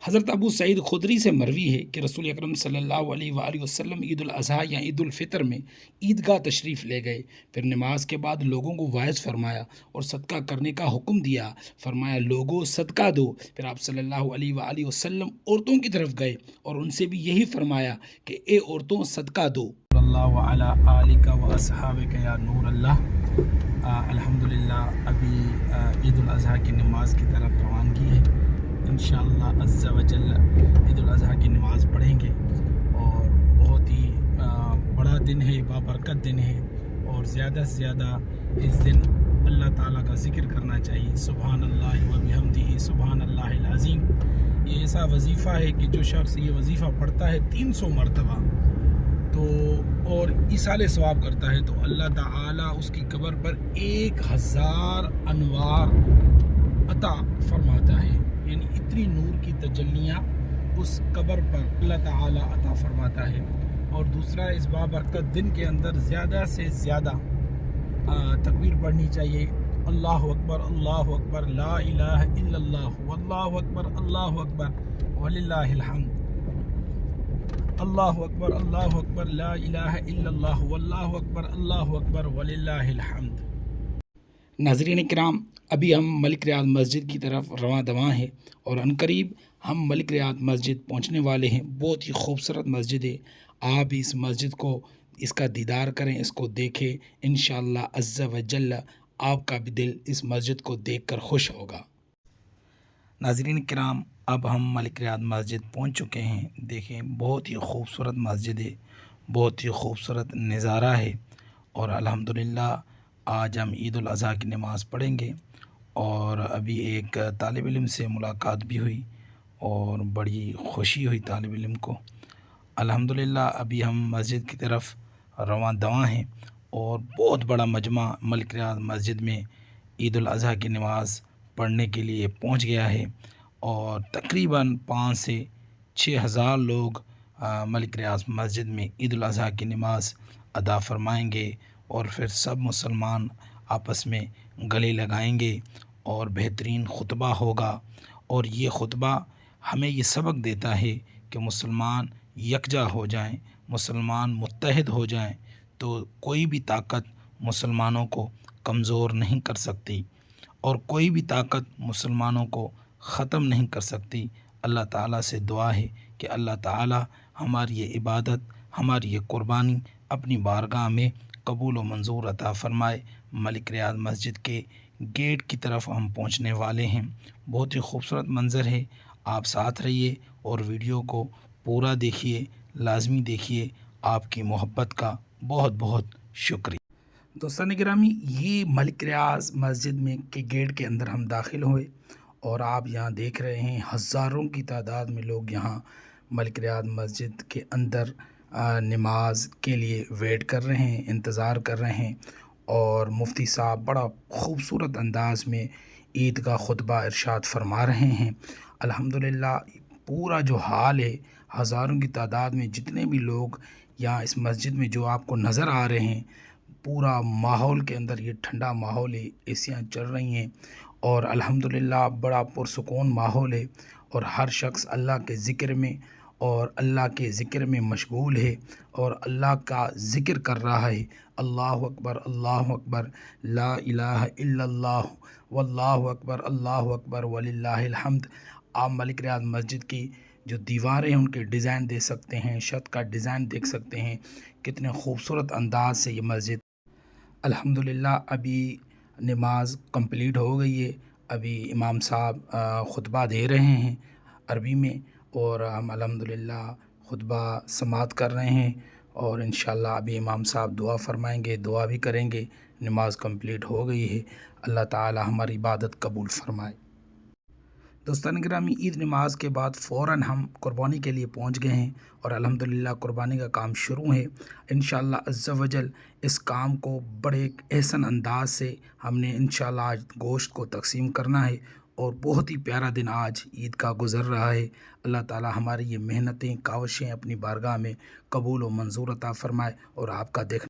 حضرت ابو سعید خدری سے مروی ہے کہ رسول اکرم صلی اللہ علیہ وآلہ وسلم عید الاضحیٰ یا عید الفطر میں عیدگاہ تشریف لے گئے، پھر نماز کے بعد لوگوں کو واعظ فرمایا اور صدقہ کرنے کا حکم دیا۔ فرمایا لوگوں صدقہ دو۔ پھر آپ صلی اللہ علیہ وآلہ وسلم عورتوں کی طرف گئے اور ان سے بھی یہی فرمایا کہ اے عورتوں صدقہ دو۔ اللہ وعلی آلک و اصحابک یا نور اللہ۔ الحمدللہ ابھی عید الاضحیٰ کی نماز کی طرف روانگی ہے۔ انشاءاللہ عز و جل عید الاضحیٰ کی نماز پڑھیں گے اور بہت ہی بڑا دن ہے، بابرکت دن ہے، اور زیادہ سے زیادہ اس دن اللہ تعالیٰ کا ذکر کرنا چاہیے۔ سبحان اللہ و بحمدہ سبحان اللہ العظیم۔ یہ ایسا وظیفہ ہے کہ جو شخص یہ وظیفہ پڑھتا ہے 300 مرتبہ تو اور ایصال ثواب کرتا ہے تو اللہ تعالیٰ اس کی قبر پر 1000 انوار عطا فرماتا ہے، یعنی اتنی نور کی تجلیاں اس قبر پر اللہ تعالیٰ عطا فرماتا ہے۔ اور دوسرا، اس بابرکت دن کے اندر زیادہ سے زیادہ تکبیر پڑھنی چاہیے۔ اللہ اکبر لا الہ الا اللہ واللہ اکبر وللہ الحمد۔ اللہ اکبر لا الہ الا اللہ واللہ اکبر وللہ الحمد۔ ناظرین کرام، ابھی ہم ملک ریاض مسجد کی طرف رواں دواں ہیں اور عنقریب ہم ملک ریاض مسجد پہنچنے والے ہیں۔ بہت ہی خوبصورت مسجد ہے، آپ اس مسجد کو اس کا دیدار کریں، اس کو دیکھیں، انشاءاللہ عز و جل آپ کا بھی دل اس مسجد کو دیکھ کر خوش ہوگا۔ ناظرین کرام، اب ہم ملک ریاض مسجد پہنچ چکے ہیں۔ دیکھیں بہت ہی خوبصورت مسجد ہے، بہت ہی خوبصورت نظارہ ہے، اور الحمدللہ آج ہم عید الاضحیٰ کی نماز پڑھیں گے۔ اور ابھی ایک طالب علم سے ملاقات بھی ہوئی اور بڑی خوشی ہوئی طالب علم کو۔ الحمدللہ ابھی ہم مسجد کی طرف رواں دواں ہیں اور بہت بڑا مجمع ملک ریاض مسجد میں عید الاضحیٰ کی نماز پڑھنے کے لیے پہنچ گیا ہے، اور تقریباً 5 سے 6 ہزار لوگ ملک ریاض مسجد میں عید الاضحیٰ کی نماز ادا فرمائیں گے، اور پھر سب مسلمان آپس میں گلے لگائیں گے اور بہترین خطبہ ہوگا۔ اور یہ خطبہ ہمیں یہ سبق دیتا ہے کہ مسلمان یکجا ہو جائیں، مسلمان متحد ہو جائیں تو کوئی بھی طاقت مسلمانوں کو کمزور نہیں کر سکتی، اور کوئی بھی طاقت مسلمانوں کو ختم نہیں کر سکتی۔ اللہ تعالیٰ سے دعا ہے کہ اللہ تعالیٰ ہماری یہ عبادت، ہماری یہ قربانی اپنی بارگاہ میں قبول و منظور عطا فرمائے۔ ملک ریاض مسجد کے گیٹ کی طرف ہم پہنچنے والے ہیں۔ بہت ہی خوبصورت منظر ہے، آپ ساتھ رہیے اور ویڈیو کو پورا دیکھیے، لازمی دیکھیے۔ آپ کی محبت کا بہت بہت شکریہ۔ دوستان گرامی، یہ ملک ریاض مسجد میں کے گیٹ کے اندر ہم داخل ہوئے، اور آپ یہاں دیکھ رہے ہیں ہزاروں کی تعداد میں لوگ یہاں ملک ریاض مسجد کے اندر نماز کے لیے ویٹ کر رہے ہیں، انتظار کر رہے ہیں، اور مفتی صاحب بڑا خوبصورت انداز میں عید کا خطبہ ارشاد فرما رہے ہیں۔ الحمدللہ پورا جو حال ہے، ہزاروں کی تعداد میں جتنے بھی لوگ یہاں اس مسجد میں جو آپ کو نظر آ رہے ہیں، پورا ماحول کے اندر یہ ٹھنڈا ماحول ہے، ایسیاں چل رہی ہیں، اور الحمدللہ بڑا پرسکون ماحول ہے، اور ہر شخص اللہ کے ذکر میں اور اللہ کے ذکر میں مشغول ہے اور اللہ کا ذکر کر رہا ہے۔ اللہ اکبر لا الہ الا اللہ واللہ اکبر وللہ الحمد۔ آپ ملک ریاض مسجد کی جو دیواریں ہیں ان کے ڈیزائن دیکھ سکتے ہیں، چھت کا ڈیزائن دیکھ سکتے ہیں، کتنے خوبصورت انداز سے یہ مسجد۔ الحمدللہ ابھی نماز کمپلیٹ ہو گئی ہے، ابھی امام صاحب خطبہ دے رہے ہیں عربی میں، اور ہم الحمدللہ خطبہ سماعت کر رہے ہیں، اور انشاءاللہ ابھی امام صاحب دعا فرمائیں گے، دعا بھی کریں گے۔ نماز کمپلیٹ ہو گئی ہے، اللہ تعالی ہماری عبادت قبول فرمائے۔ دوستان گرامی، عید نماز کے بعد فوراً ہم قربانی کے لیے پہنچ گئے ہیں، اور الحمدللہ قربانی کا کام شروع ہے۔ انشاءاللہ عز و جل اس کام کو بڑے احسن انداز سے ہم نے انشاءاللہ آج گوشت کو تقسیم کرنا ہے، اور بہت ہی پیارا دن آج عید کا گزر رہا ہے۔ اللہ تعالی ہماری یہ محنتیں، کاوشیں اپنی بارگاہ میں قبول و منظور عطا فرمائے، اور آپ کا دیکھنا